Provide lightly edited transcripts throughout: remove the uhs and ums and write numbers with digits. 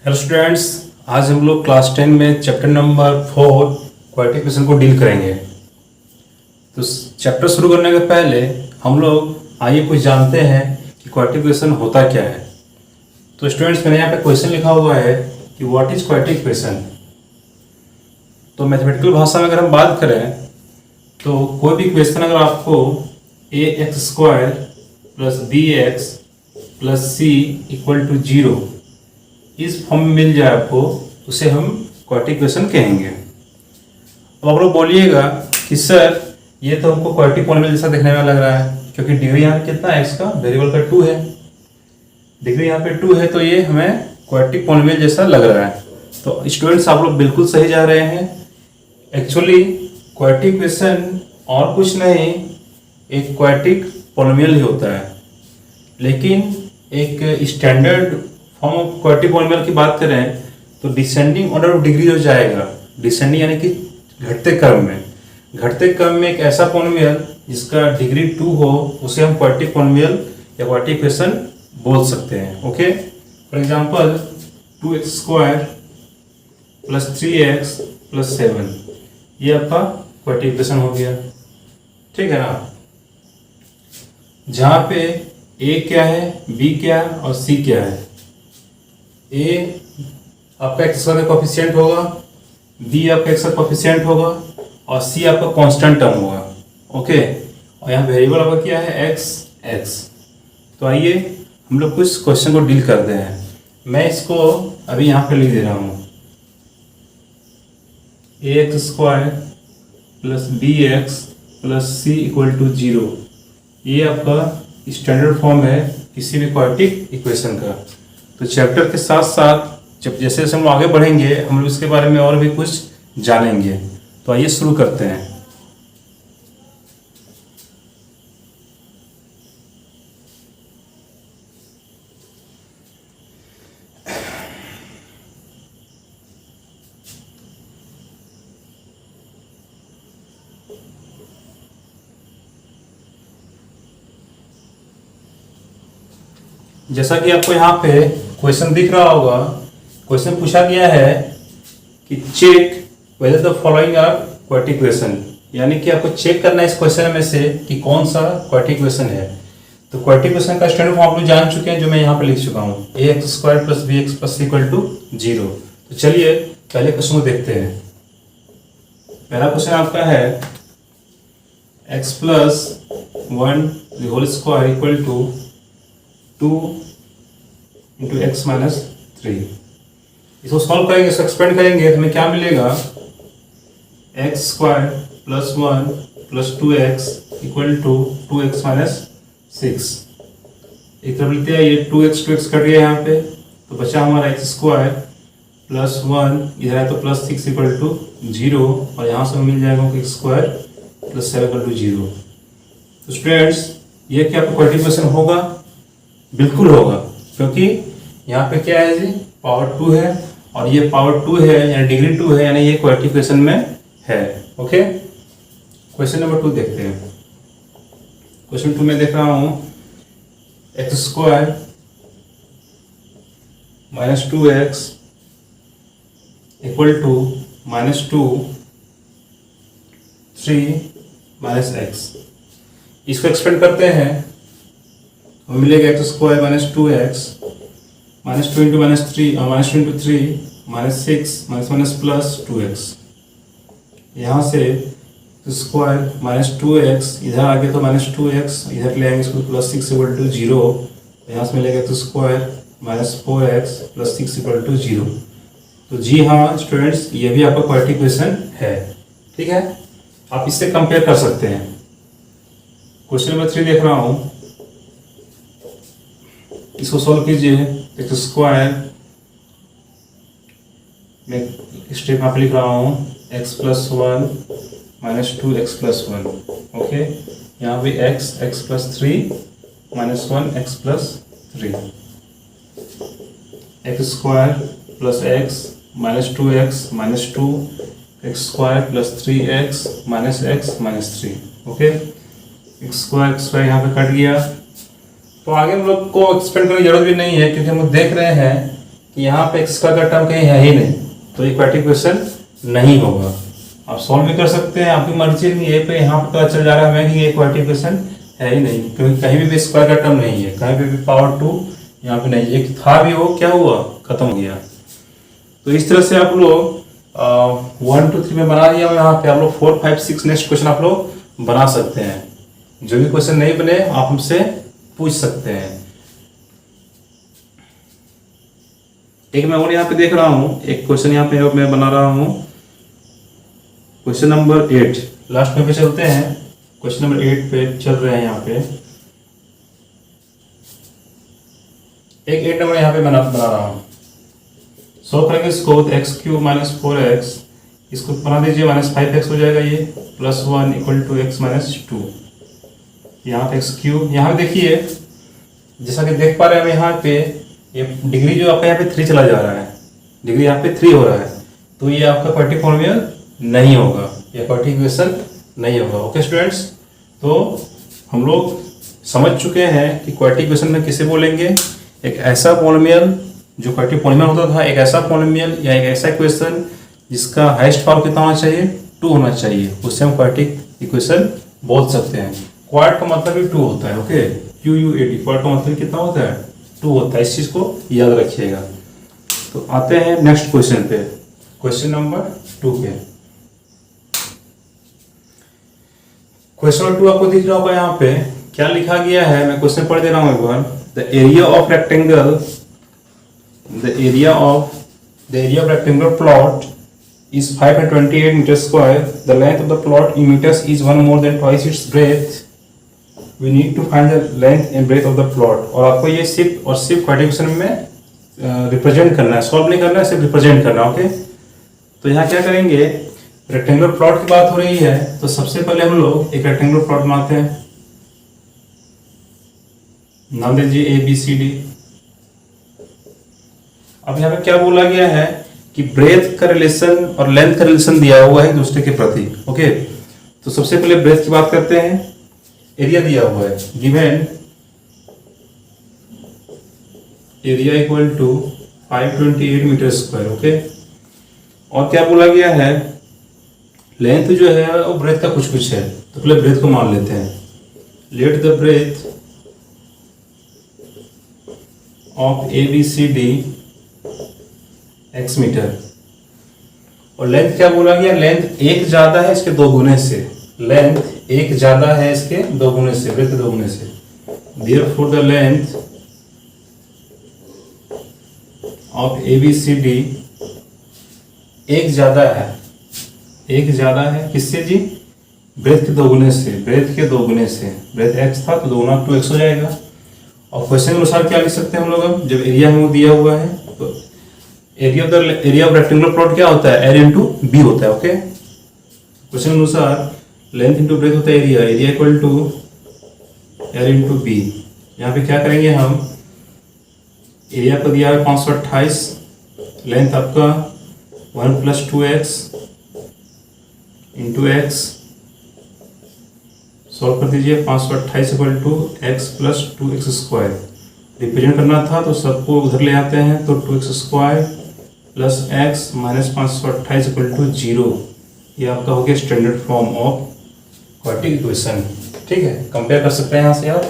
Hello students, आज हम लोग क्लास 10 में चैप्टर नंबर 4 क्वाड्रेटिक इक्वेशन को डील करेंगे। तो चैप्टर शुरू करने के पहले हम लोग आइए कुछ जानते हैं कि क्वाड्रेटिक इक्वेशन होता क्या है। तो स्टूडेंट्स, मैंने यहाँ पे क्वेश्चन लिखा हुआ है कि व्हाट इज क्वाड्रेटिक इक्वेशन। तो मैथमेटिकल भाषा में अगर हम बात करें तो कोई भी इक्वेशन अगर आपको ax² + bx + c = 0 इस फॉर्म में मिल जाए आपको, उसे हम क्वाड्रेटिक इक्वेशन कहेंगे। अब आप लोग बोलिएगा कि सर ये तो हमको क्वाड्रेटिक पॉलिनोमियल जैसा देखने में लग रहा है, क्योंकि डिग्री यहाँ कितना है, इसका वेरिएबल का 2 है, डिग्री यहाँ पे 2 है, तो ये हमें क्वाड्रेटिक पॉलिनोमियल जैसा लग रहा है। तो स्टूडेंट्स, आप लोग बिल्कुल सही जा रहे हैं। एक्चुअली क्वाड्रेटिक इक्वेशन और कुछ नहीं, एक क्वाड्रेटिक पॉलिनोमियल ही होता है। लेकिन एक standard form of quadratic polynomial की बात करें तो डिसेंडिंग ऑर्डर ऑफ डिग्री हो जाएगा। डिसेंडिंग यानी कि घटते क्रम में एक ऐसा पॉलिनोमियल जिसका डिग्री 2 हो, उसे हम क्वाड्रेटिक पॉलिनोमियल या क्वाड्रेटिक इक्वेशन बोल सकते हैं। Okay, for example 2x² + 3x + 7, ये आपका क्वाड्रेटिक इक्वेशन हो गया। ठीक है ना, जहाँ पे a क्या है, b क्या है और c क्या है। a आपका x का कोफिशिएंट होगा, b आपका x का कोफिशिएंट होगा और c आपका कांस्टेंट टर्म होगा। ओके, और यहाँ वेरिएबल आपका क्या है, x। तो आइए हम लोग कुछ क्वेश्चन को डील करते हैं। मैं इसको अभी यहाँ पे लिख दे रहा हूँ, ax² + bx + c = 0। ये आपका स्टैंडर्ड फॉर्म है किसी भी क्वाड्रेटिक इक्वेशन का। तो चैप्टर के साथ साथ जब जैसे जैसे हम आगे बढ़ेंगे हम लोग इसके बारे में और भी कुछ जानेंगे। तो आइए शुरू करते हैं। जैसा कि आपको यहाँ पे क्वेश्चन दिख रहा होगा, क्वेश्चन पूछा गया है कि check whether the following are quadratic equation, यानी कि आपको चेक करना है इस क्वेश्चन में से कि कौन सा क्वाड्रेटिक इक्वेशन है। तो क्वाड्रेटिक इक्वेशन का स्टैंडर्ड फॉर्म आप लोग जान चुके हैं, जो मैं यहाँ पे लिख चुका हूँ, ax² + bx + c = 0। तो चलिए पहले क्वेश्चन को देखते हैं। पहला क्वेश्चन आपका है x + 1 ² = 2 × x - 3। इसको सॉल्व करेंगे, इसको एक्सपेंड करेंगे तो हमें क्या मिलेगा, x² + 1 + 2x = 2x - 6। एक तरफ लेते हैं, ये 2x कट गया यहाँ पे, तो बचा हमारा x² + 1, इधर है तो +6 = 0, और यहाँ से मिल जाएगा x² + 7 = 0। तो स्टूडेंट्स, ये क्या क्वाड्रेटिक इक्वेशन होगा? बिल्कुल होगा, क्योंकि यहाँ पे क्या है जी, पावर 2 है और ये पावर 2 है यानी डिग्री 2 है, यानी ये क्वाड्रेटिक इक्वेशन में है। ओके, क्वेश्चन नंबर 2 देखते हैं। क्वेश्चन 2 में देख रहा हूँ x² - 2x = -2 3 - x। इसको एक्सपेंड करते हैं, मिलेगा x² - 2x -2 × -3 और -2 × 3 -6 - +2x। यहाँ से स्क्वायर -2x इधर आ गया तो -2x, इधर ले आएंगे इसको +6 = 0, यहाँ से मिलेगा x² - 4x + 6 = 0। तो जी हाँ स्टूडेंट्स, ये भी आपका क्वाड्रेटिक इक्वेशन है। ठीक है, आप इससे कंपेयर कर सकते हैं। क्वेश्चन नंबर 3 देख रहा हूँ, इसको सॉल्व कीजिए। x² में स्टेप आप लिख रहा हूँ x + 1 - 2x + 1। ओके, यहाँ भी x + 3 - 1 x + 3, x² + x - 2x - 2 x² + 3x - x - 3। Okay, x² यहाँ पे कट गया। तो आगे हम लोग को एक्सपेंड करने की जरूरत भी नहीं है, क्योंकि हम लोग देख रहे हैं कि यहाँ पे एक्स स्क्वायर का टर्म कहीं है ही नहीं, तो ये क्वाड्रेटिक इक्वेशन नहीं होगा। आप सॉल्व भी कर सकते हैं, आपकी मर्जी नहीं है, पे यहाँ पे पता चल जा रहा है हमें कि ये क्वाड्रेटिक इक्वेशन है ही नहीं, क्योंकि कहीं भी स्क्वायर का टर्म नहीं है, कहीं पे भी पावर 2 यहाँ पे नहीं, एक था भी, वो क्या हुआ, खत्म हो गया। तो इस तरह से आप लोग 1 2 3 में बना दिया, यहाँ पे आप लोग 4 5 6 नेक्स्ट क्वेश्चन आप लोग बना सकते हैं। जो भी क्वेश्चन नहीं बने आप हमसे पूछ सकते हैं। एक मैं और यहाँ पे देख रहा हूँ, एक क्वेश्चन यहाँ पे मैं बना रहा हूँ, क्वेश्चन नंबर 8, लास्ट में पे चलते हैं, क्वेश्चन नंबर 8 पे चल रहे हैं। यहाँ पे एक 8 नंबर यहाँ पे बना रहा हूँ। सॉल्व करेंगे इसको, तो एक्स क्यूब माइनस 4x, इसको बना दीजिए, माइनस 5x हो जाएगा ये, plus 1 equal to x minus 2। यहाँ पे एक्स क्यूब, यहाँ पे देखिए जैसा कि देख पा रहे हैं हम यहाँ पे, ये डिग्री जो आपका यहाँ पे 3 चला जा रहा है, डिग्री यहाँ पे 3 हो रहा है, तो ये आपका क्वाड्रेटिक पॉलिनोमियल नहीं होगा, ये क्वाड्रेटिक इक्वेशन नहीं होगा। ओके स्टूडेंट्स, तो हम लोग समझ चुके हैं कि क्वाड्रेटिक इक्वेशन में किसे बोलेंगे, एक ऐसा पॉलिनोमियल जो क्वाड्रेटिक पॉलिनोमियल होता था, एक ऐसा पॉलिनोमियल या एक ऐसा इक्वेशन जिसका हाईएस्ट पावर कितना होना चाहिए, 2 होना चाहिए, उससे हम क्वाड्रेटिक इक्वेशन बोल सकते हैं। क्वाड का मतलब भी 2 होता है। ओके, QUAD, क्वाड का मतलब कितना होता है, 2 होता है, इस चीज को याद रखिएगा। तो आते हैं नेक्स्ट क्वेश्चन पे, क्वेश्चन नंबर 2 पे। क्वेश्चन नंबर 2 आपको दिख रहा होगा, यहाँ पे क्या लिखा गया है, मैं क्वेश्चन पढ़ दे रहा हूँ एक बार। The area of rectangle, the area of rectangular plot is 528 meters square. The length of the plot in meters is 1 more than twice its breadth. We need to find the length and breadth of the plot. और आपको ये सिर्फ और सिर्फ quadratic equation में represent करना है, solve नहीं करना है, सिर्फ रिप्रेजेंट करना है। ओके, तो यहाँ क्या करेंगे, रेक्टेंगुलर प्लॉट की बात हो रही है, तो सबसे पहले हम लोग एक रेक्टेंगुलर प्लॉट बनाते हैं। नाम दीजिए ABCD। अब यहाँ पे क्या बोला गया है कि ब्रेथ का रिलेशन और लेंथ का रिलेशन दिया हुआ है दूसरे के प्रति। ओके, तो सबसे पहले ब्रेथ की बात करते हैं। एरिया दिया हुआ है, given area equal to 528 metre square. Okay, और क्या बोला गया है, लेंथ जो है वो ब्रेथ का कुछ है, तो पहले ब्रेथ को मान लेते हैं। Let the breadth of ABCD x metre. और लेंथ क्या बोला गया, लेंथ 1 ज्यादा है इसके 2 गुने से, लेंथ 1 ज्यादा है इसके 2 गुने से, ब्रेथ 2 गुने से। Therefore the length of ABCD 1 ज्यादा है, 1 ज्यादा है किससे जी, ब्रेथ के 2 गुने से, ब्रेथ के 2 गुने से। ब्रेथ x था तो 2 गुना 2x हो जाएगा। और क्वेश्चन के अनुसार क्या लिख सकते हैं हम लोग, अब जब एरिया में दिया हुआ है तो एरिया ऑफ रेक्टेंगुलर प्लॉट क्या होता है, L इंटू बी होता है। ओके, क्वेश्चन अनुसार लेंथ इंटू ब्रेथ होता है area, area equal to L into b. यहाँ पे क्या करेंगे हम, एरिया को दिया है 528, लेंथ आपका 1 + 2x इंटू एक्स, सॉल्व कर दीजिए। 528 equal to x + 2x square, represent करना था तो सबको उधर ले आते हैं, तो 2x square plus x minus 528 equal to 0। ये आपका हो गया standard form of quadratic equation. ठीक है, कंपेयर कर सकते हैं, यहाँ से आप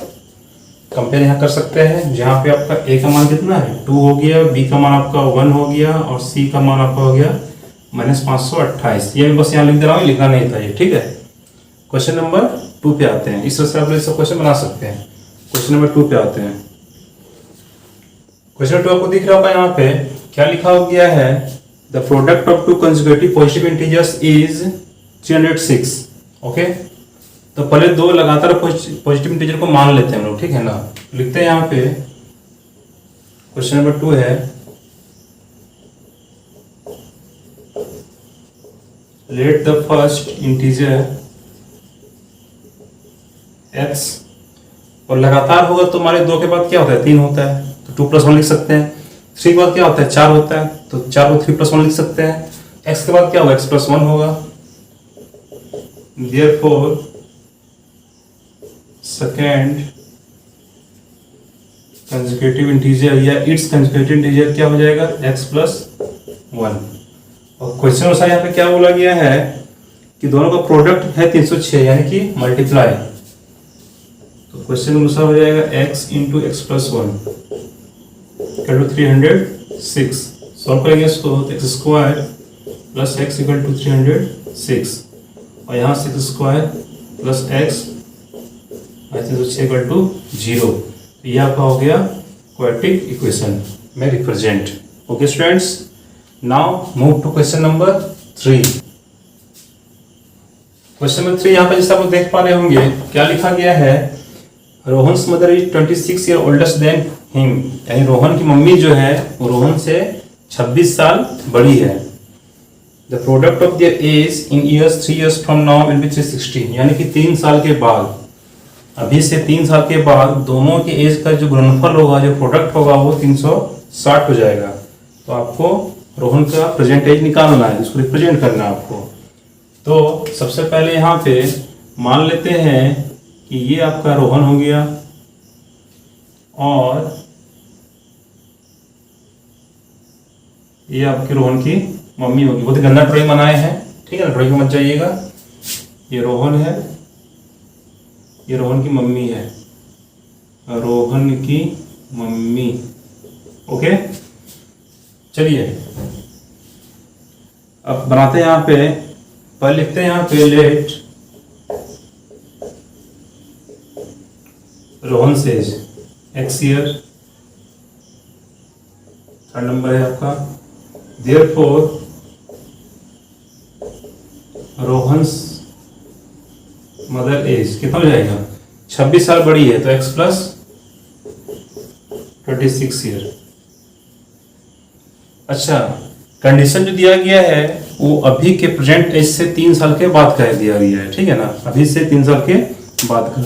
कंपेयर यहाँ कर सकते हैं, जहाँ पे आपका a का मान कितना है 2 हो गया, b का मान आपका 1 हो गया और c का मान आपका हो गया -528। ये बस यहाँ लिख दे रहा हूँ, लिखना नहीं था ये। ठीक है, क्वेश्चन नंबर 2 पे आते हैं। इस तरह से आप लोग क्वेश्चन बना सकते हैं। क्वेश्चन नंबर 2 पे आते हैं। क्वेश्चन 2 आपको दिख रहा होगा, यहाँ पे क्या लिखा हो गया है, the product of 2 consecutive positive integers is 306। Okay, तो पहले 2 लगातार पॉजिटिव इंटीजर को मान लेते हैं हम लोग, ठीक है ना। लिखते हैं यहाँ पे, क्वेश्चन नंबर 2 है, let the first integer x, और लगातार होगा तो हमारे 2 के बाद क्या होता है 3 होता है, तो 2 + 1 लिख सकते हैं। 3 के बाद क्या होता है 4 होता है, तो 4 को 3 + 1 लिख सकते हैं। x के बाद क्या होगा x + 1 होगा। Therefore सेकेंड कंसेक्यूटिव इंटीजर या इट्स कंसेक्यूटिव इंटीजर क्या हो जाएगा, x प्लस 1। और क्वेश्चन अनुसार यहाँ पे क्या बोला गया है कि दोनों का प्रोडक्ट है 306 यानी कि मल्टीप्लाई। तो क्वेश्चन अनुसार हो जाएगा x into x plus 1 equal to 306। Solve करेंगे इसको तो x square plus x equal to 306 और यहाँ 6 square plus x 306 equal to 0। ये आपका हो गया क्वाड्रेटिक इक्वेशन में represent. Okay students, now move to question number 3। Question number 3 यहाँ पर जैसे आप देख पा रहे होंगे क्या लिखा गया है, Rohan's mother is 26 year oldest than him, यानी रोहन की मम्मी जो है वो रोहन से 26 साल बड़ी है। The product of their age in years 3 years from now will be 360, यानी कि 3 साल के बाद, अभी से 3 साल के बाद दोनों के एज का जो गुणनफल होगा, जो प्रोडक्ट होगा वो 360 हो जाएगा। तो आपको रोहन का प्रेजेंट एज निकालना है, इसको रिप्रेजेंट करना है आपको। तो सबसे पहले यहाँ पे मान लेते हैं कि ये आपका रोहन हो गया और ये आपकी रोहन की मम्मी होगी। बहुत ही गंदा ड्राइंग बनाए हैं, ठीक है ना, ड्राइंग में मत जाइएगा। ये रोहन है, ये रोहन की मम्मी है, रोहन की मम्मी। ओके, चलिए अब बनाते हैं। यहाँ पे पहले लिखते हैं यहाँ पे let Rohan says x year, third number है आपका। देयरफॉर रोहन्स मदर एज कितना हो जाएगा, 26 साल बड़ी है तो x प्लस 26 ईयर। अच्छा, कंडीशन जो दिया गया है वो अभी के प्रेजेंट एज से 3 साल के बाद का दिया गया है, ठीक है ना, अभी से 3 साल के बाद का।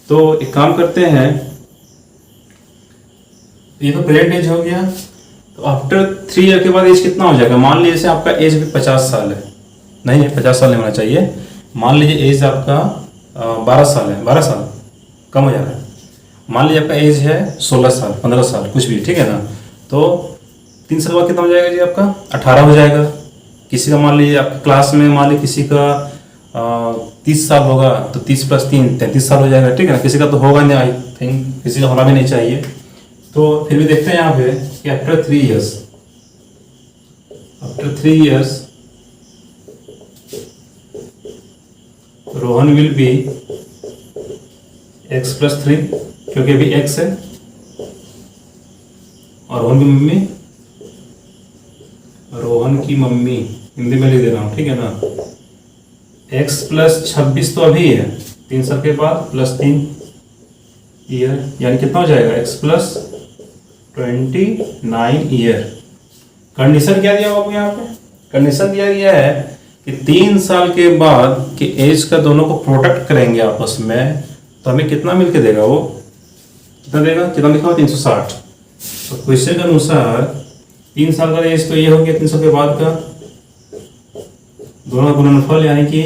तो एक काम करते हैं, ये तो प्रेजेंट एज हो गया, तो आफ्टर 3 ईयर के बाद एज कितना हो जाएगा। मान लीजिए जैसे आपका एज भी 50 साल है, नहीं है 50 साल नहीं होना चाहिए, मान लीजिए एज आपका 12 साल है, 12 साल कम हो जा रहा है। मान लीजिए आपका एज है 16 साल 15 साल कुछ भी, ठीक है ना। तो 3 साल बाद कितना हो जाएगा जी आपका 18 हो जाएगा। किसी का मान लीजिए आपकी क्लास में मान लीजिए किसी का 30 साल होगा तो 30 प्लस 3 33 साल हो जाएगा, ठीक है ना। किसी का तो होगा नहीं, आई थिंक किसी का होना भी नहीं चाहिए। तो फिर भी देखते हैं यहाँ पे कि after 3 years Rohan will be x plus 3, क्योंकि अभी x है, और रोहन की मम्मी हिंदी में लिख दे रहा हूँ, ठीक है ना। x प्लस 26 तो अभी है, 3 साल के बाद प्लस 3 ईयर, यानी कितना हो जाएगा x प्लस 29 ईयर। कंडीशन क्या दिया आपको यहाँ पे, कंडीशन दिया गया है कि 3 साल के बाद के एज का दोनों को प्रोडक्ट करेंगे आपस में, तो हमें कितना मिलके देगा, वो कितना देगा, कितना लिखा हुआ 360। तो क्वेश्चन के अनुसार 3 साल का एज तो ये हो गया 3 साल के बाद का, दोनों का गुणनफल यानी कि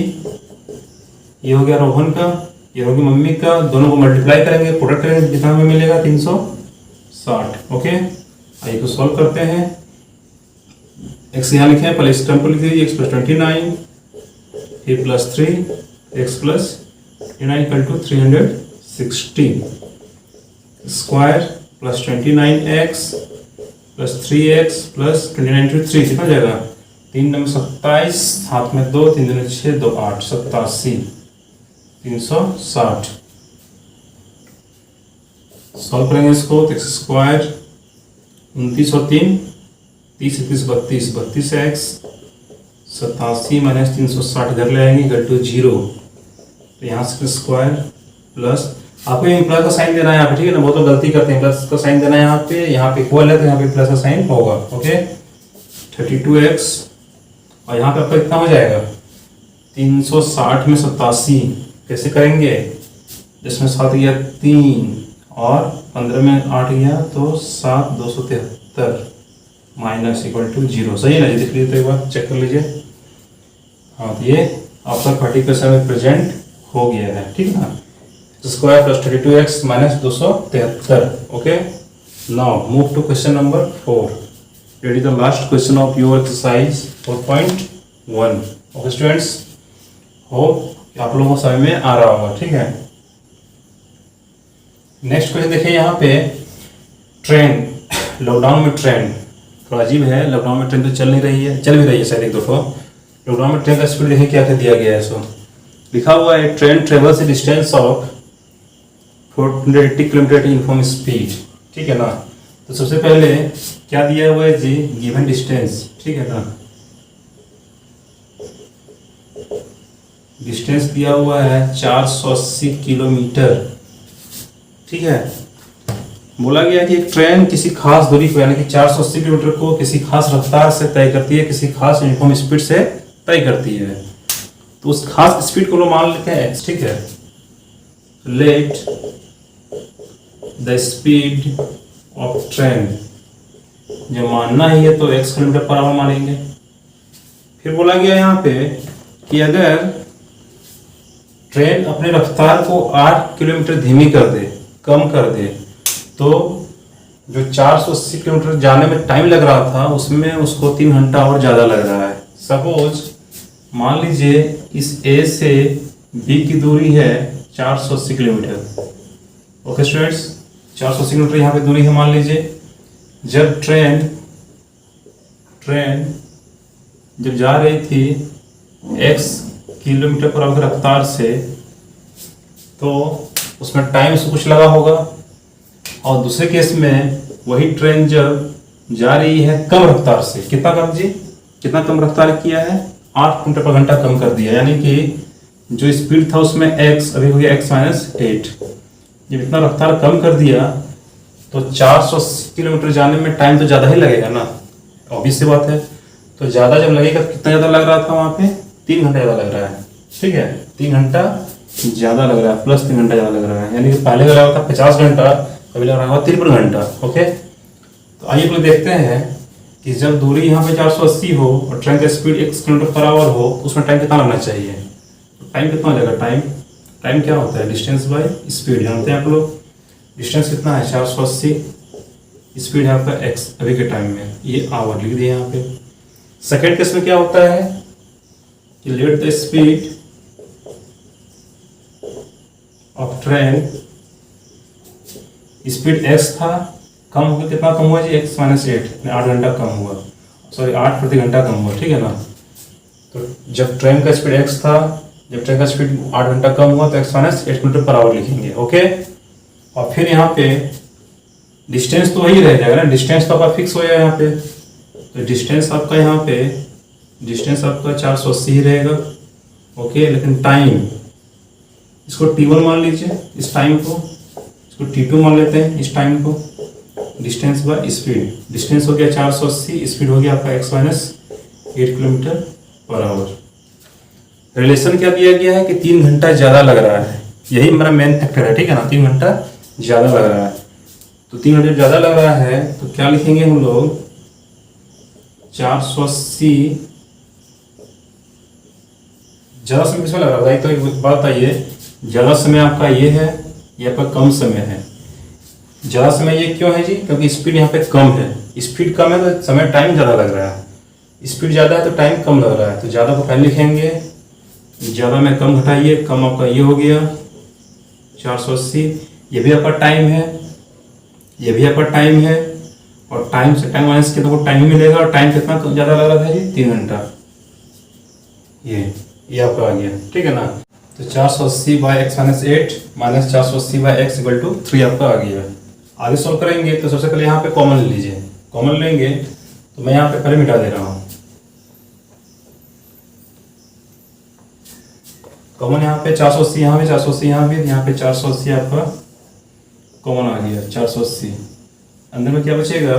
ये हो गया रोहन का, ये होगी मम्मी का, दोनों को मल्टीप्लाई करेंगे, प्रोडक्ट करेंगे, कितना हमें मिलेगा 360। ओके, आइए तो सॉल्व करते हैं। एक्स यहाँ लिखे हैं, पहले इस टर्म को लिख दीजिए, एक्स प्लस 29 फिर plus 3 x plus 29 equal to 360 square plus 29x plus 3x plus 29 to 3 कितना जाएगा, 3 नंबर 27, हाथ में 2, 3 दूनी 6, 2 8, 87 360। सॉल्व करेंगे इसको तो एक्स स्क्वायर 29 और 3 30 31 32 एक्स 87 माइनस 360 घर ले आएंगे इक्वल टू 0। तो यहाँ से स्क्वायर प्लस आपको यहाँ प्लस का साइन देना है यहाँ पे, ठीक है ना, बहुत लोग गलती करते हैं, प्लस का साइन देना है यहाँ पे इक्वल है तो यहाँ पे प्लस का साइन होगा। ओके, 32x और यहाँ पे आपका कितना हो जाएगा 360 में 87 कैसे करेंगे, जिसमें 7 गया 3 और 15 में 8 गया तो 7 273 माइनस इक्वल टू 0। सही है ना, ये देख लीजिए तो एक बार चेक कर लीजिए। हाँ, तो ये आपका 30% में प्रेजेंट हो गया है, ठीक है ना। Square plus 32x minus 273। Okay, Now move to question number 4. That is the last question of your exercise 4.1. Okay students, hope आप लोगों को समझ में आ रहा होगा, ठीक है। नेक्स्ट क्वेश्चन देखिए यहाँ पे, ट्रेन, लॉकडाउन में ट्रेन थोड़ा अजीब है। लॉकडाउन में ट्रेन तो चल नहीं रही है, चल भी रही है शायद एक दो ठो। लॉकडाउन में ट्रेन का स्पीड देखिए क्या क्या दिया गया है। सो लिखा हुआ है train travels A distance of 480 kilometre uniform speed, ठीक है ना। तो सबसे पहले क्या दिया हुआ है जी, गिवन डिस्टेंस, ठीक है ना। डिस्टेंस दिया हुआ है 480 किलोमीटर, ठीक है। बोला गया कि एक ट्रेन किसी खास दूरी को यानी कि 480 किलोमीटर को किसी खास रफ्तार से तय करती है, किसी खास यूनिफॉर्म स्पीड से तय करती है। तो उस खास स्पीड को लोग मान लेते हैं x, ठीक है। Let the speed of train, जब मानना ही है तो x किलोमीटर पर आवर मानेंगे। फिर बोला गया यहाँ पे कि अगर ट्रेन अपने रफ्तार को 8 किलोमीटर धीमी कर दे, कम कर दे, तो जो 480 किलोमीटर जाने में टाइम लग रहा था उसमें उसको 3 घंटा और ज़्यादा लग रहा है। सपोज मान लीजिए इस A से B की दूरी है 480 किलोमीटर। ओके स्टूडेंट्स, 480 किलोमीटर यहाँ पे दूरी है मान लीजिए। जब ट्रेन जब जा रही थी x किलोमीटर पर आवर रफ्तार से, तो उसमें टाइम से कुछ लगा होगा। और दूसरे केस में वही ट्रेन जब जा रही है कम रफ्तार से, कितना कम जी, कितना कम रफ्तार किया है, 8 किलोमीटर पर घंटा कम कर दिया। यानी कि जो स्पीड था उसमें x अभी हो गया x माइनस 8। जब इतना रफ्तार कम कर दिया तो 480 किलोमीटर जाने में टाइम तो ज़्यादा ही लगेगा ना, ऑब्वियस सी बात है। तो ज़्यादा जब लगेगा तो कितना ज़्यादा लग रहा था वहाँ पे, 3 घंटा ज़्यादा लग रहा है, ठीक है। 3 घंटा ज़्यादा लग रहा है, प्लस 3 घंटा ज़्यादा लग रहा है। यानी कि पहले लग रहा था 50 घंटा, अभी लग रहा है 53 घंटा। ओके, तो आइए लोग देखते हैं कि जब दूरी यहाँ पे 480 हो और ट्रेन का स्पीड 1 किलोमीटर पर आवर हो तो उसमें टाइम कितना लगना चाहिए। तो टाइम कितना लगेगा, टाइम क्या होता है, डिस्टेंस बाय स्पीड, जानते हैं आप लोग। डिस्टेंस कितना है 480, स्पीड है आपका x अभी के टाइम में, ये आवर लिख दिया यहाँ पे। सेकेंड केस में क्या होता है कि let the speed of train, speed x था, कम हो गया, कितना कम हुआ जी, x माइनस 8, 8 घंटा कम हुआ, सॉरी 8 प्रति घंटा कम हुआ, ठीक है ना। तो जब ट्रेन का स्पीड x था, जब ट्रेन का स्पीड 8 घंटा कम हुआ तो x minus 8 kilometre per hour लिखेंगे। ओके, और फिर यहाँ पे डिस्टेंस तो वही रह जाएगा ना, डिस्टेंस तो आपका फिक्स हो जाएगा यहाँ पे। तो डिस्टेंस आपका यहाँ पे, डिस्टेंस आपका 480 ही रहेगा। ओके, लेकिन टाइम, इसको t1 मान लीजिए, इस टाइम को, इसको t2 मान लेते हैं इस टाइम को। डिस्टेंस बाय स्पीड, डिस्टेंस हो गया 480, स्पीड हो गया आपका x minus 8 kilometre per hour. Relation क्या दिया गया है कि 3 घंटा ज़्यादा लग रहा है, यही मेरा मेन फैक्टर है, ठीक है ना। 3 घंटा ज़्यादा लग रहा है, तो 3 घंटे ज़्यादा लग रहा है तो क्या लिखेंगे हम लोग, 480 ज़्यादा समय किसमें लग रहा है। तो एक बात बताइए, ज़्यादा समय आपका ये है, ये आपका कम समय है। ज़्यादा समय ये क्यों है जी, क्योंकि स्पीड यहाँ पे कम है, स्पीड कम है तो समय टाइम ज़्यादा लग रहा है, स्पीड ज़्यादा है तो टाइम कम लग रहा है। तो ज़्यादा को पहले लिखेंगे, ज़्यादा में कम घटाइए, कम आपका ये हो गया 480, ये भी आपका टाइम है, ये भी आपका टाइम है, और टाइम से टाइम माइनस कितना को टाइम मिलेगा, और टाइम कितना ज़्यादा लग रहा था जी, 3 घंटा। ये आपका आ गया, ठीक है ना। तो 480 by x minus 8 minus 480 by x equal to 3 आपका आ गया। आगे सॉल्व करेंगे तो सबसे पहले यहाँ पे कॉमन ले लीजिए, कॉमन लेंगे तो मैं यहाँ पे पहले मिटा दे रहा हूँ। कॉमन यहाँ पे 480, यहाँ पे 480, यहाँ पे 480 आपका कॉमन आ गया 480। अंदर में क्या बचेगा,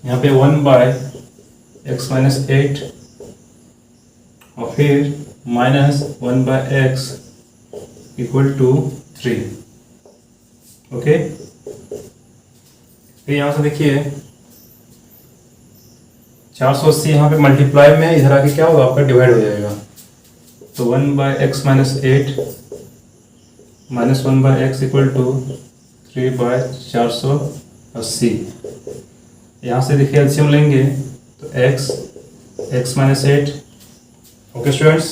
यहाँ पे 1 बाय x माइनस 8 और फिर minus 1 by x equal to 3। Okay, फिर यहाँ से देखिए 480 यहाँ पे मल्टीप्लाई में, इधर आके क्या होगा आपका डिवाइड हो जाएगा। तो 1 by x minus 8 minus 1 by x equal to 3 by 480 80। यहाँ से देखिए एलसीएम लेंगे तो x minus 8, okay students,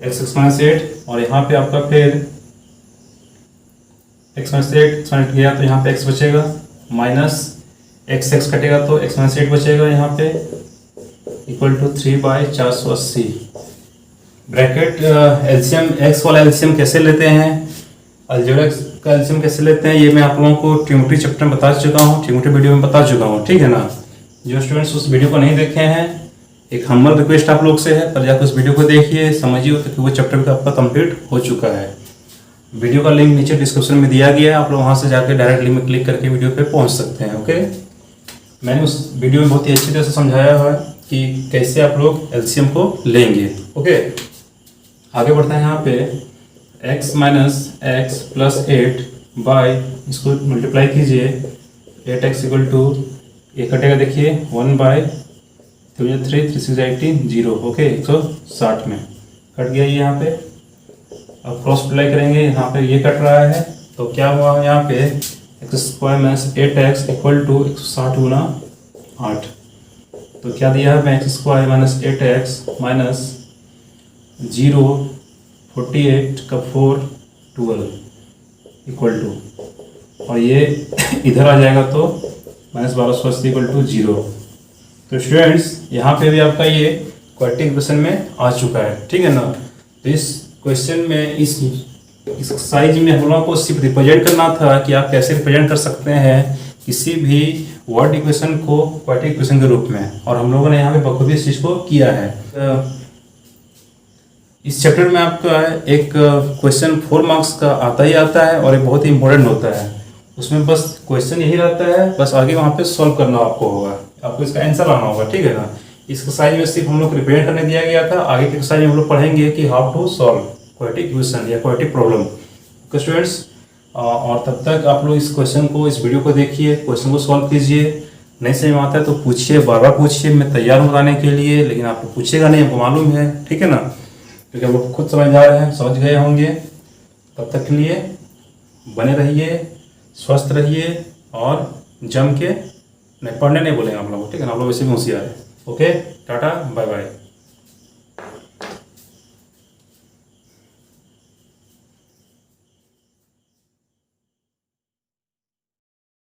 x minus 8, और यहाँ पे आपका फिर x माइनस 8 गया तो यहाँ पे x बचेगा, माइनस x कटेगा तो x माइनस 8 बचेगा यहाँ पे, equal to 3/480। Bracket LCM x वाला एलसीएम कैसे लेते हैं, अलजेब्रा का एलसीएम कैसे लेते हैं, ये मैं आप लोगों को ट्रिग्नोमेट्री चैप्टर में बता चुका हूँ, ट्रिग्नोमेट्री वीडियो में बता चुका हूँ, ठीक है ना। जो स्टूडेंट्स उस वीडियो को नहीं देखे हैं, एक हम्बल रिक्वेस्ट आप लोग से है, पर जाकर उस वीडियो को देखिए, समझिए, तो वो चैप्टर भी आपका कंप्लीट हो चुका है। वीडियो का लिंक नीचे डिस्क्रिप्शन में दिया गया है, आप लोग वहाँ से जाकर डायरेक्ट लिंक में क्लिक करके वीडियो पे पहुँच सकते हैं। ओके, मैंने उस वीडियो में बहुत ही अच्छी तरह से समझाया है कि कैसे आप लोग एलसीएम को लेंगे। ओके, आगे बढ़ते हैं। यहाँ पे x minus x plus 8 by, इसको मल्टीप्लाई कीजिए, 8x इक्वल टू, ये कटेगा देखिए 1/3 3 0, ओके 160 में कट गया ये यहाँ पे। अब क्रॉस मल्टीप्लाई करेंगे, यहाँ पे ये कट रहा है तो क्या हुआ यहाँ पे, x² minus 8x equal to 160 गुना 8, तो क्या दिया है, x² माइनस 8x माइनस 0 48 का 4 12 इक्वल टू, और ये इधर आ जाएगा तो माइनस 1280 इक्वल टू 0। तो स्टूडेंट्स यहाँ पे भी आपका ये क्वाड्रेटिक इक्वेशन में आ चुका है, ठीक है ना। तो इस क्वेश्चन में इस एक्सरसाइज में हम लोगों को सिर्फ रिप्रेजेंट करना था कि आप कैसे रिप्रेजेंट कर सकते हैं किसी भी वर्ड इक्वेशन को क्वाड्रेटिक इक्वेशन के रूप में, और हम लोगों ने यहाँ पे बखूबी इस चीज़ को किया है। इस चैप्टर में आपका एक क्वेश्चन 4 मार्क्स का आता ही आता है और ये बहुत ही इंपॉर्टेंट होता है। उसमें बस क्वेश्चन यही रहता है, बस आगे वहाँ पे सॉल्व करना आपको होगा, आपको इसका आंसर लाना होगा, ठीक है ना। इस एक्सरसाइज में सिर्फ हम लोग को रिप्रेजेंट करने दिया गया था, आगे के एक्सरसाइज में हम लोग पढ़ेंगे कि how to solve quadratic equation या क्वाड्रेटिक प्रॉब्लम। ओके स्टूडेंट्स, और तब तक आप लोग इस क्वेश्चन को, इस वीडियो को देखिए, क्वेश्चन को सॉल्व कीजिए। नहीं समझ में आता है तो पूछिए, बार बार पूछिए, मैं तैयार हूँ बताने के लिए, लेकिन आप पूछेगा नहीं, हमको मालूम है, ठीक है ना, क्योंकि हम लोग खुद समझ जा रहे हैं, समझ गए होंगे। तब तक के लिए बने रहिए, स्वस्थ रहिए, और जम के नहीं, पढ़ने नहीं बोलेंगे आप लोग, ठीक है ना, आप लोग वैसे भी होशियार है। Okay, tata, bye bye.